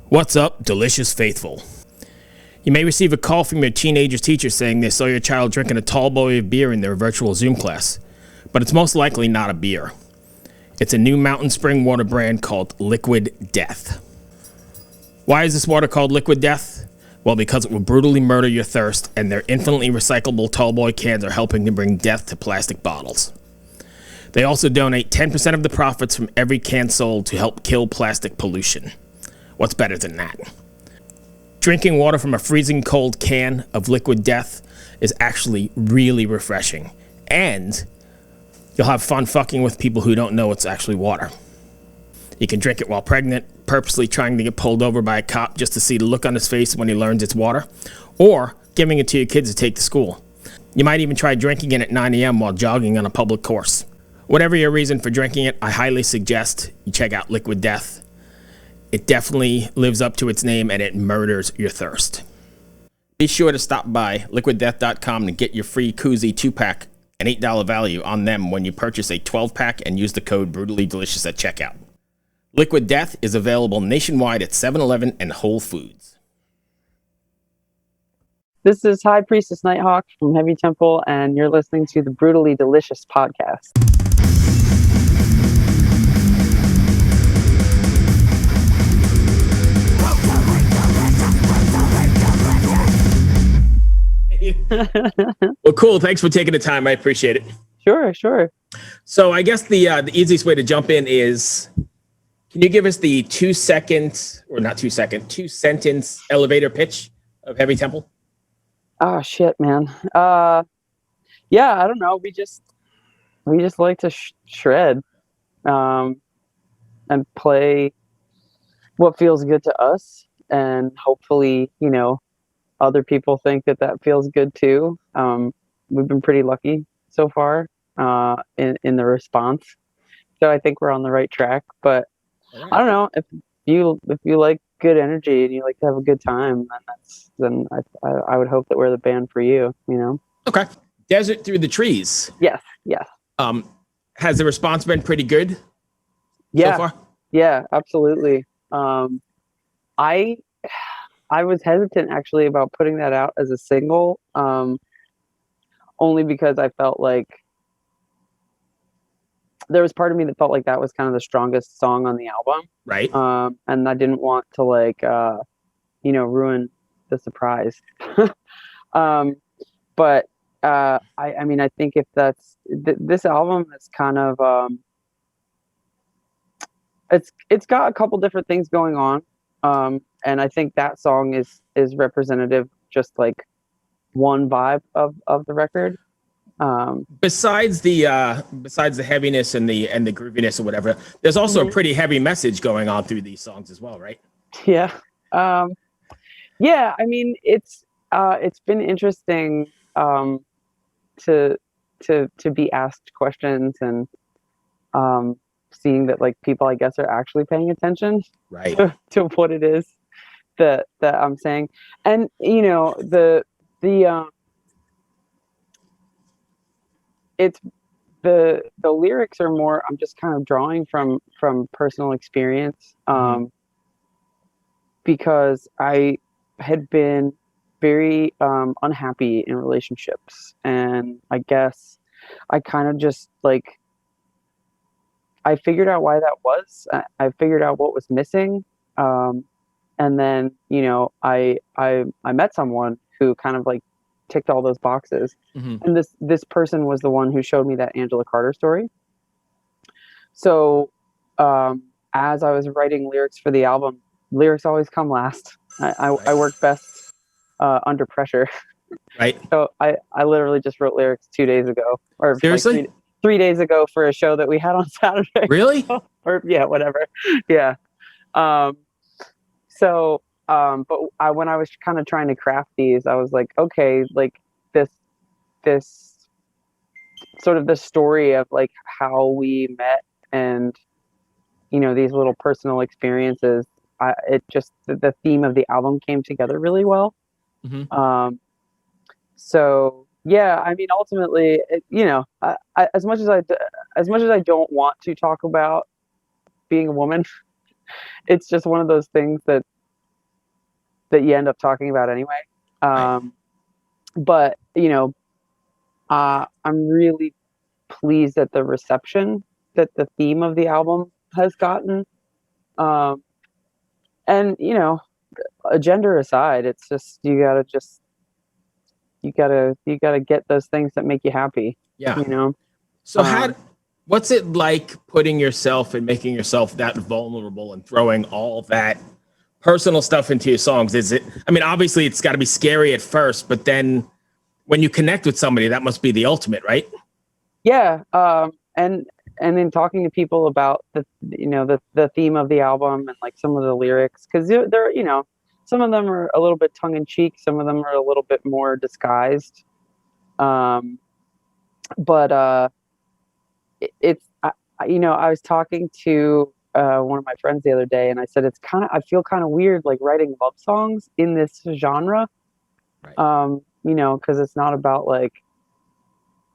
What's up, delicious faithful? You may receive a call from your teenager's teacher saying they saw your child drinking a tall boy of beer in their virtual Zoom class, but it's most likely not a beer. It's a new mountain spring water brand called Liquid Death. Why is this water called Liquid Death? Well, because it will brutally murder your thirst, and their infinitely recyclable tall boy cans are helping to bring death to plastic bottles. They also donate 10% of the profits from every can sold to help kill plastic pollution. What's better than that? Drinking water from a freezing cold can of Liquid Death is actually really refreshing. And you'll have fun fucking with people who don't know it's actually water. You can drink it while pregnant, purposely trying to get pulled over by a cop just to see the look on his face when he learns it's water, or giving it to your kids to take to school. You might even try drinking it at 9 a.m. while jogging on a public course. Whatever your reason for drinking it, I highly suggest you check out Liquid Death. It definitely lives up to its name, and it murders your thirst. Be sure to stop by liquiddeath.com to get your free koozie 2-pack, an $8 value on them when you purchase a 12-pack and use the code BRUTALLYDELICIOUS at checkout. Liquid Death is available nationwide at 7-Eleven and Whole Foods. This is High Priestess NightHawk from Heavy Temple, and you're listening to the Brutally Delicious podcast. Well, cool. Thanks for taking the time. I appreciate it. Sure. So I guess the easiest way to jump in is, can you give us the 2-sentence elevator pitch of Heavy Temple? Oh shit, man. Yeah, I don't know. We just like to shred, and play what feels good to us, and hopefully, other people think that feels good too. We've been pretty lucky so far in the response, so I think we're on the right track. But right. I don't know, if you like good energy and you like to have a good time, then I would hope that we're the band for you. Okay. Desert Through the Trees. Yes. Has the response been pretty good so far? Yeah, absolutely. I was hesitant actually about putting that out as a single, only because I felt like there was part of me that felt like that was kind of the strongest song on the album. Right. And I didn't want to ruin the surprise. But I mean, I think if that's this album is kind of it's got a couple different things going on. And I think that song is representative, just like one vibe of the record. Besides the heaviness and the grooviness or whatever, there's also a pretty heavy message going on through these songs as well, right? Yeah. Yeah. I mean, it's been interesting to be asked questions and seeing that like people, I guess, are actually paying attention, right, to what it is that I'm saying. And it's the lyrics are more, I'm just kind of drawing from personal experience, because I had been very unhappy in relationships, and I guess I kind of just like I figured out why that was. I figured out what was missing, and then I met someone who kind of like ticked all those boxes, and this person was the one who showed me that Angela Carter story. So as I was writing lyrics for the album, lyrics always come last. I work best under pressure. Right. So I literally just wrote lyrics 2 days ago, or seriously, like 3 days ago for a show that we had on Saturday. Really? Or yeah, whatever. Yeah. So but when I was kind of trying to craft these, I was like, okay, like this sort of the story of like how we met, and these little personal experiences. The theme of the album came together really well. So yeah, I mean, ultimately, as much as I don't want to talk about being a woman, it's just one of those things that that you end up talking about anyway. Right. But I'm really pleased at the reception that the theme of the album has gotten. Um, and a gender aside, it's just you gotta get those things that make you happy. Yeah. You know. So what's it like putting yourself and making yourself that vulnerable and throwing all that personal stuff into your songs? Is it, I mean, obviously it's got to be scary at first, but then when you connect with somebody, that must be the ultimate, right? Yeah. And then talking to people about the theme of the album and like some of the lyrics, because they're some of them are a little bit tongue in cheek, some of them are a little bit more disguised. Um, but it's I was talking to one of my friends the other day, and I said I feel kind of weird like writing love songs in this genre, Right. because it's not about like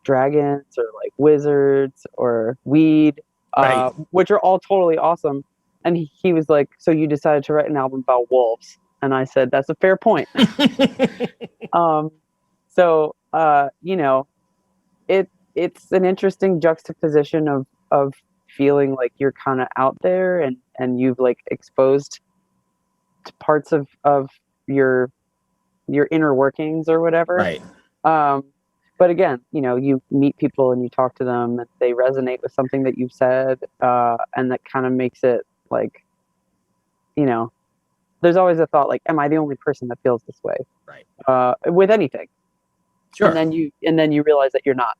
dragons or like wizards or weed, Right. which are all totally awesome. And he was like, "So you decided to write an album about wolves?" And I said, "That's a fair point." um, so it's an interesting juxtaposition of feeling like you're kind of out there and you've like exposed to parts of your your inner workings or whatever. Right. Um, but again, you meet people and you talk to them and they resonate with something that you've said, and that kind of makes it like, you know, there's always a thought like, am I the only person that feels this way? Right. With anything. Sure. And then you realize that you're not.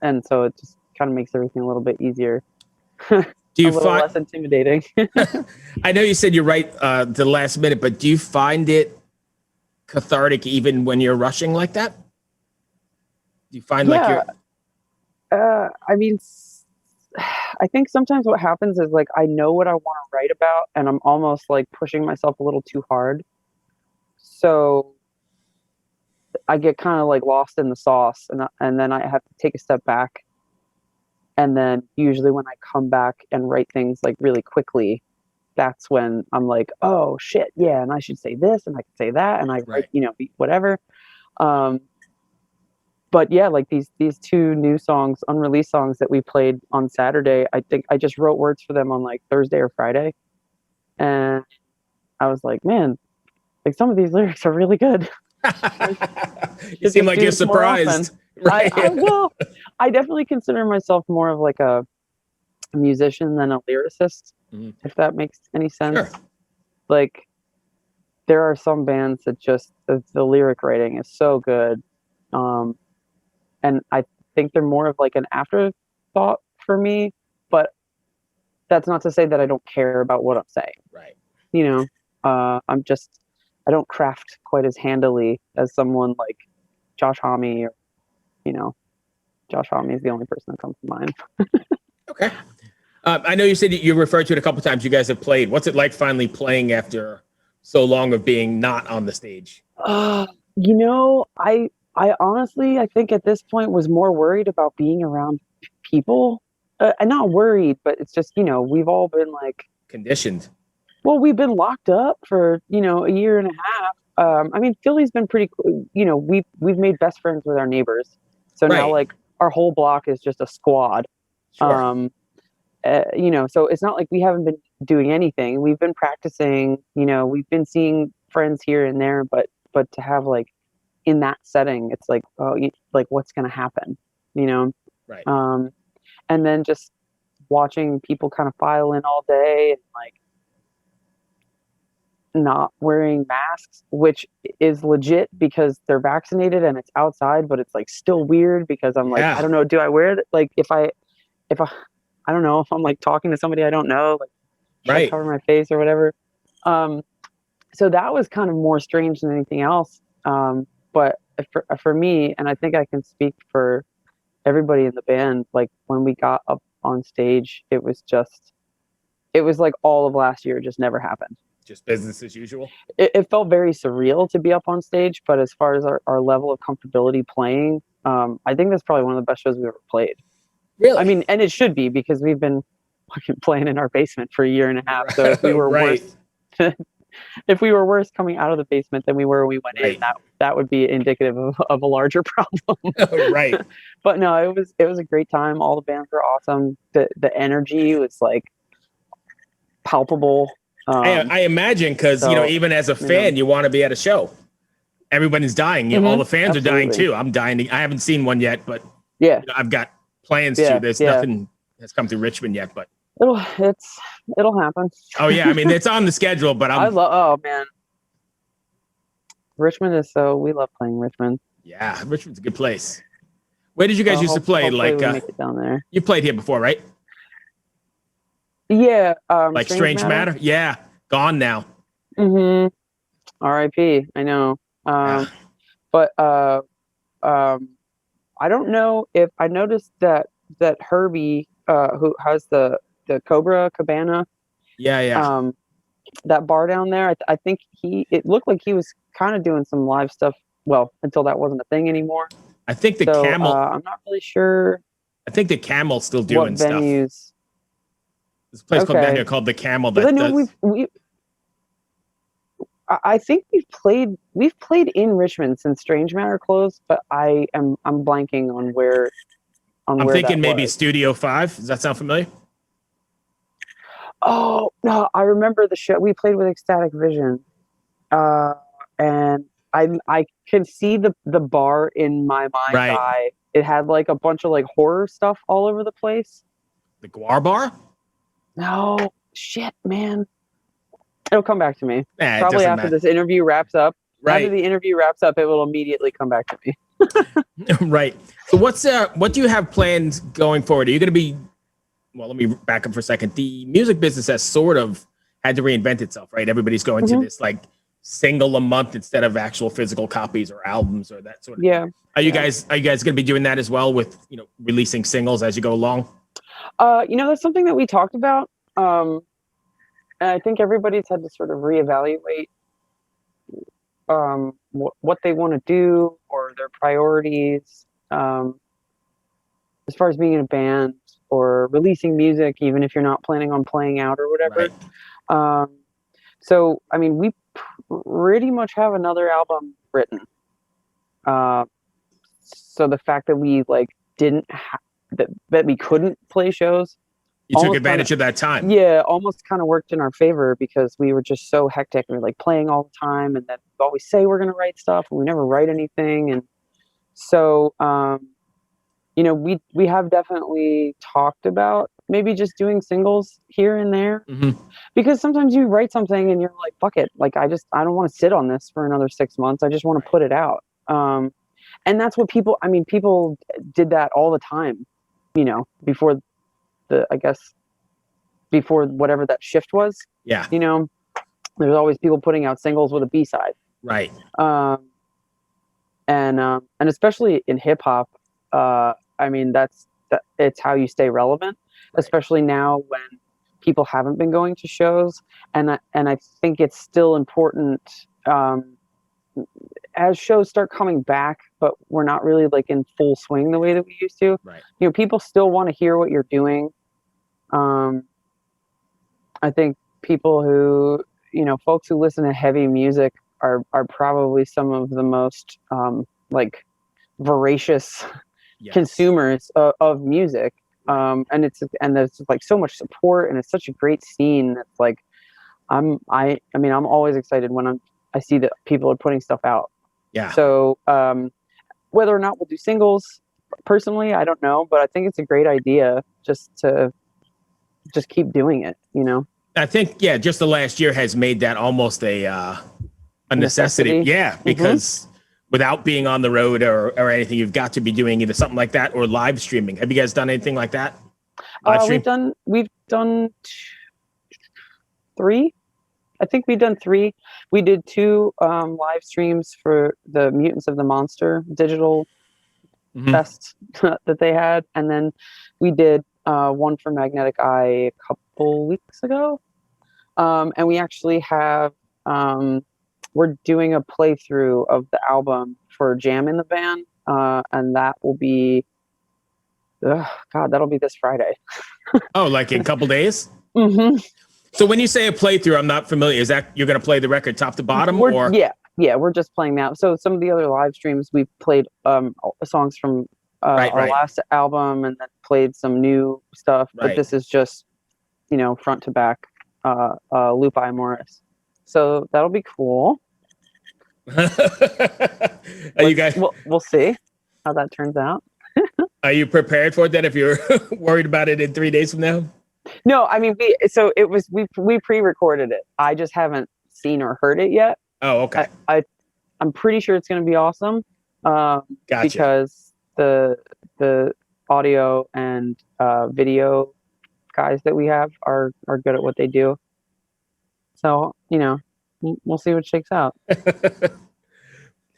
And so it just kind of makes everything a little bit easier. Do A you little find, less intimidating. I know you said you write to the last minute, but do you find it cathartic even when you're rushing like that? Do you find like Yeah. you're, I mean, I think sometimes what happens is like I know what I want to write about, and I'm almost like pushing myself a little too hard. So I get kind of like lost in the sauce, and then I have to take a step back. And then usually when I come back and write things like really quickly, that's when I'm like, oh shit, yeah, and I should say this, and I can say that, and I write, right. whatever. Um, but yeah, like these two new songs, unreleased songs that we played on Saturday, I think I just wrote words for them on like Thursday or Friday, and I was like, man, like some of these lyrics are really good. I You should seem just like do you're this more often. surprised. Right. I definitely consider myself more of like a musician than a lyricist, Mhm. if that makes any Sure. sense. Like there are some bands that just the lyric writing is so good. Um, and I think they're more of like an afterthought for me, but that's not to say that I don't care about what I'm saying. Right. You know, I'm just I don't craft quite as handily as someone like Josh Homme or you know, Josh Homme is the only person that comes to mind. Okay. I know you said you referred to it a couple times. You guys have played. What's it like finally playing after so long of being not on the stage? Uh, I honestly, I think at this point was more worried about being around people. I'm not worried, but it's just, we've all been like, Conditioned. well, we've been locked up for, a year and a half. I mean, Philly's been pretty, we've made best friends with our neighbors. So now Right. like our whole block is just a squad. Sure. Um, so it's not like we haven't been doing anything. We've been practicing, we've been seeing friends here and there, but to have like in that setting, it's like, oh, like what's going to happen, you know? Right. Um, and then just watching people kind of file in all day and like not wearing masks, which is legit because they're vaccinated and it's outside, but it's like still weird because I'm like, I Yeah. don't know, do I wear it? Like if I don't know if I'm like talking to somebody I don't know, like should I Right. cover my face or whatever? Um, so that was kind of more strange than anything else. But for me, and I think I can speak for everybody in the band, like when we got up on stage, it was like all of last year just never happened. Just business as usual. It felt very surreal to be up on stage, but as far as our level of comfortability playing, I think that's probably one of the best shows we've ever played. I Really? mean, and it should be because we've been fucking playing in our basement for a year and a half. So if we were Right. worse, if we were worse coming out of the basement than we were when we went in, Right. that would be indicative of a larger problem. Right. But no, it was a great time. All the bands were awesome. The energy was like palpable. I imagine because, So even as a you know, fan, you want to be at a show. Everybody's dying. All the fans are dying absolutely. too. I'm dying. I haven't seen one yet, but Yeah, I've got plans to. yeah, There's yeah. nothing that's come through Richmond yet, but It'll happen. oh yeah, I mean it's on the schedule. But I love. Oh man, Richmond is so. We love playing Richmond. yeah, Richmond's a good place. Where did you guys So used to play? hopefully Like we make it down there. you played here before, right? Yeah. Like Strange Matter? Yeah, gone now. Mm-hmm. R.I.P. I know. Yeah. But um, I don't know if I noticed that Herbie, who has the Cobra Cabana, Yeah, yeah. um, that bar down there. I think it looked like he was kind of doing some live stuff. Well, until that wasn't a thing anymore. I think the So Camel. I'm not really sure I think the Camel's still what doing stuff. venues. There's a place called down Okay, here called the Camel because I that know does. I think we've played in Richmond since Strange Matter closed, but I'm blanking on where I'm that thinking maybe was. Studio 5. Does that sound familiar? Oh no, I remember the show we played with Ecstatic Vision, uh, and I can see the bar in my mind's Right. eye. It had like a bunch of like horror stuff all over the place. The Guar Bar? No, shit, man, it'll come back to me. Nah, it Probably doesn't after matter. this interview wraps up. After Right. the interview wraps up, it will immediately come back to me. Right. So what do you have planned going forward? Are you going to be, well, let me back up for a second. The music business has sort of had to reinvent itself, right? Everybody's going to Mhm. this like single a month instead of actual physical copies or albums or that sort of Yeah. thing. Are you Yeah. guys going to be doing that as well with, releasing singles as you go along? That's something that we talked about. And I think everybody's had to sort of reevaluate what they want to do or their priorities, as far as being in a band or releasing music, even if you're not planning on playing out or whatever. Right. Um, so, I mean, we pretty much have another album written. Uh, so the fact that we like didn't that we couldn't play shows You took almost advantage kinda, of that time. yeah, almost kind of worked in our favor because we were just so hectic and we were like playing all the time, and then we always say we're gonna write stuff and we never write anything. And so we have definitely talked about maybe just doing singles here and there, Mm-hmm. because sometimes you write something and you're like, fuck it, like I don't want to sit on this for another 6 months. I just want to put it out. And that's what people did that all the time, before I guess before whatever that shift was. Yeah. There's always people putting out singles with a B-side. Right. And especially in hip hop, it's how you stay relevant, Right. especially now when people haven't been going to shows. And I think it's still important, as shows start coming back, but we're not really like in full swing the way that we used to. Right. People still want to hear what you're doing. I think folks who listen to heavy music are probably some of the most like voracious Yes. consumers of music. And there's like so much support, and it's such a great scene. That's like I'm always excited when I see that people are putting stuff out. Yeah. So whether or not we'll do singles, personally, I don't know, but I think it's a great idea just to keep doing it. I think, yeah, just the last year has made that almost a necessity. Yeah, because without being on the road or anything, you've got to be doing either something like that or live streaming. Have you guys done anything like that? We've done 3. I think we've done 3. We did 2 live streams for the Mutants of the Monster digital fest that they had, and then we did one for Magnetic Eye a couple weeks ago. And we actually have we're doing a playthrough of the album for Jam in the Van, and that will be that'll be this Friday. Oh, like in a couple days? Mm-hmm. So when you say a playthrough, I'm not familiar. Is that you're going to play the record top to bottom, or Yeah, we're just playing that. So some of the other live streams we played songs from our last album, and then played some new stuff. But this is just, you know, front to back, Lupe Morris. So that'll be cool. You guys? We'll see how that turns out. Are you prepared for that? If you're worried about it in 3 days from now? No, I mean, we pre-recorded it. I just haven't seen or heard it yet. Oh, okay. I'm pretty sure it's going to be awesome. Gotcha. Because the audio and video guys that we have are good at what they do. So, you know, we'll see what shakes out.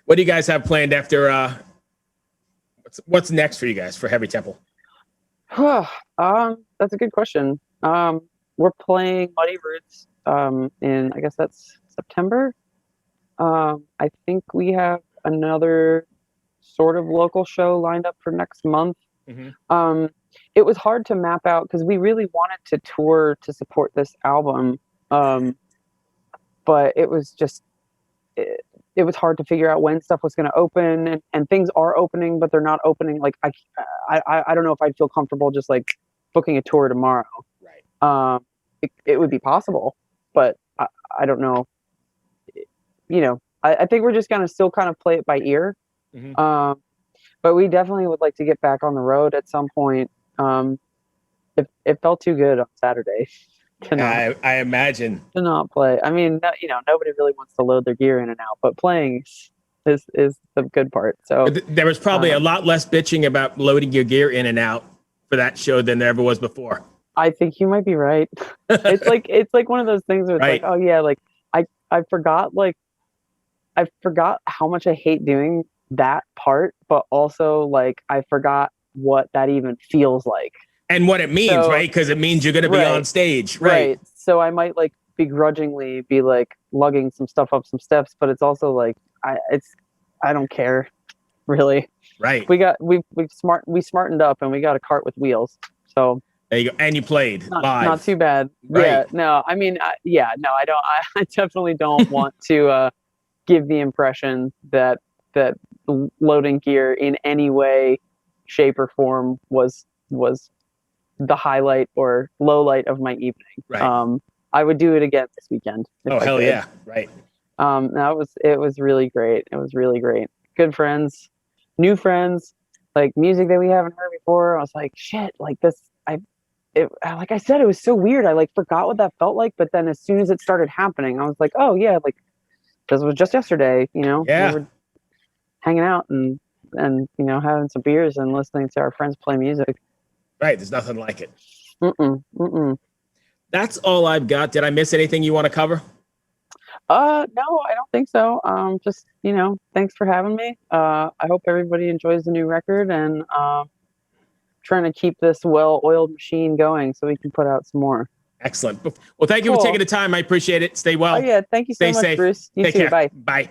What do you guys have planned after? What's next for you guys for Heavy Temple? That's a good question. We're playing Muddy Roots in, I guess that's September. I think we have another sort of local show lined up for next month. Mm-hmm. It was hard to map out because we really wanted to tour to support this album. But it was just, it was hard to figure out when stuff was going to open, and things are opening, but they're not opening. Like I don't know if I'd feel comfortable just like booking a tour tomorrow. Right. It would be possible, but I don't know. You know, I think we're just going to still kind of play it by ear. Mm-hmm. But we definitely would like to get back on the road at some point. It felt too good on Saturday. I imagine. To not play. I mean, you know, nobody really wants to load their gear in and out, but playing is the good part. So there was probably a lot less bitching about loading your gear in and out for that show than there ever was before. I think you might be right. It's like one of those things where it's like, oh yeah, like I forgot how much I hate doing that part, but also like I forgot what that even feels like. And what it means, right? Because it means you're going to be on stage, right? So I might like begrudgingly be like lugging some stuff up some steps, but it's also like I don't care, really. Right. We smartened up and we got a cart with wheels. So there you go. And you played live. Not too bad. Right. Yeah. No. I mean, I don't. I definitely don't want to give the impression that loading gear in any way, shape, or form was the highlight or low light of my evening. Right. I would do it again this weekend. Oh, hell yeah. Right. No, it was really great. It was really great. Good friends, new friends, like music that we haven't heard before. I was like, shit, like this, like I said, it was so weird. I like forgot what that felt like, but then as soon as it started happening, I was like, oh yeah, like this was just yesterday, you know? Yeah. We were hanging out and you know, having some beers and listening to our friends play music. Right, there's nothing like it. That's all I've got. Did I miss anything you want to cover? No, I don't think so. Just, you know, thanks for having me. I hope everybody enjoys the new record, and trying to keep this well-oiled machine going so we can put out some more. Excellent. Well, thank you for taking the time. I appreciate it. Stay well. Oh yeah, thank you so much, safe. Bruce. You Take too. care. Bye. Bye.